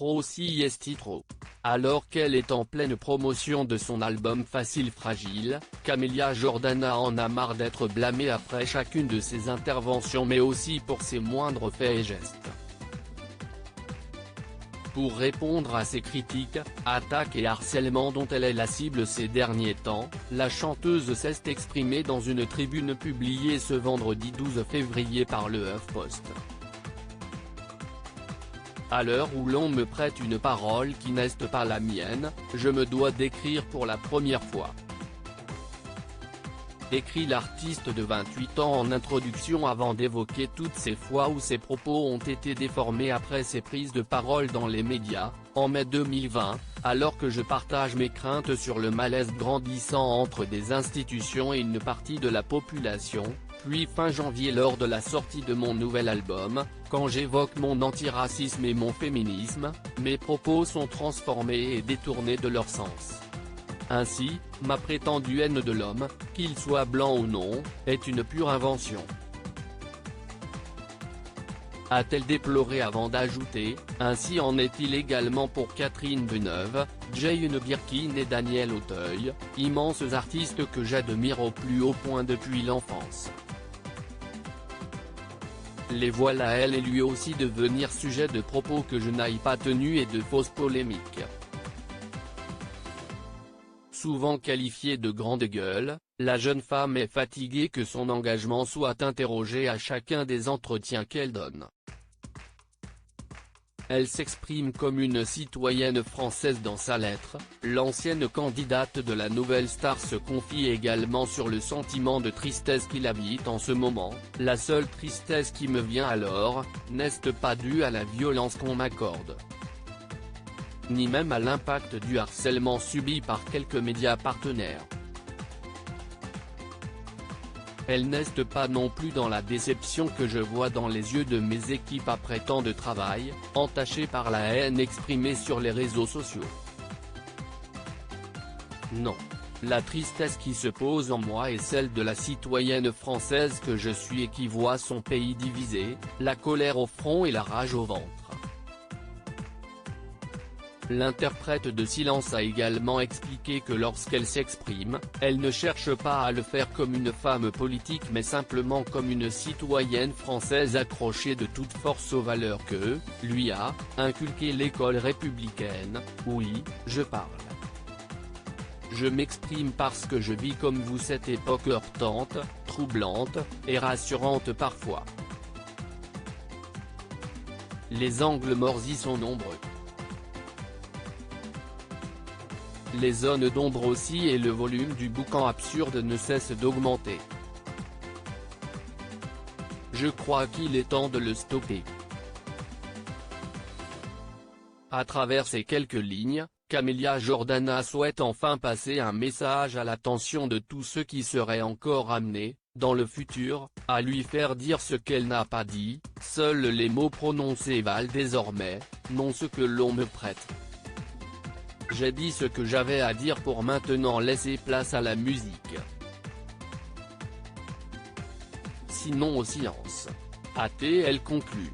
trop si est trop. Alors qu'elle est en pleine promotion de son album Facile Fragile, Camilla Jordana en a marre d'être blâmée après chacune de ses interventions mais aussi pour ses moindres faits et gestes. Pour répondre à ces critiques, attaques et harcèlements dont elle est la cible ces derniers temps, la chanteuse s'est exprimée dans une tribune publiée ce vendredi 12 février par le HuffPost. À l'heure où l'on me prête une parole qui n'est pas la mienne, je me dois d'écrire pour la première fois. Écrit l'artiste de 28 ans en introduction avant d'évoquer toutes ces fois où ses propos ont été déformés après ses prises de parole dans les médias, en mai 2020, alors que je partage mes craintes sur le malaise grandissant entre des institutions et une partie de la population, puis fin janvier lors de la sortie de mon nouvel album, quand j'évoque mon antiracisme et mon féminisme, mes propos sont transformés et détournés de leur sens. Ainsi, ma prétendue haine de l'homme, qu'il soit blanc ou non, est une pure invention. A-t-elle déploré avant d'ajouter, ainsi en est-il également pour Catherine Deneuve, Jane Birkin et Daniel Auteuil, immenses artistes que j'admire au plus haut point depuis l'enfance. Les voilà elle et lui aussi devenir sujet de propos que je n'aille pas tenus et de fausses polémiques. Souvent qualifiée de grande gueule, la jeune femme est fatiguée que son engagement soit interrogé à chacun des entretiens qu'elle donne. Elle s'exprime comme une citoyenne française dans sa lettre, l'ancienne candidate de la Nouvelle Star se confie également sur le sentiment de tristesse qui l'habite en ce moment, la seule tristesse qui me vient alors, n'est pas due à la violence qu'on m'accorde, ni même à l'impact du harcèlement subi par quelques médias partenaires. Elle n'est pas non plus dans la déception que je vois dans les yeux de mes équipes après tant de travail, entachées par la haine exprimée sur les réseaux sociaux. Non. La tristesse qui se pose en moi est celle de la citoyenne française que je suis et qui voit son pays divisé, la colère au front et la rage au ventre. L'interprète de Silence a également expliqué que lorsqu'elle s'exprime, elle ne cherche pas à le faire comme une femme politique mais simplement comme une citoyenne française accrochée de toute force aux valeurs que, lui a, inculquées l'école républicaine. Oui, je parle. Je m'exprime parce que je vis comme vous cette époque heurtante, troublante, et rassurante parfois. Les angles morts y sont nombreux. Les zones d'ombre aussi et le volume du boucan absurde ne cesse d'augmenter. Je crois qu'il est temps de le stopper. À travers ces quelques lignes, Camilla Jordana souhaite enfin passer un message à l'attention de tous ceux qui seraient encore amenés, dans le futur, à lui faire dire ce qu'elle n'a pas dit. Seuls les mots prononcés valent désormais, non ce que l'on me prête. J'ai dit ce que j'avais à dire pour maintenant laisser place à la musique. Sinon au silence. A-t-elle conclu.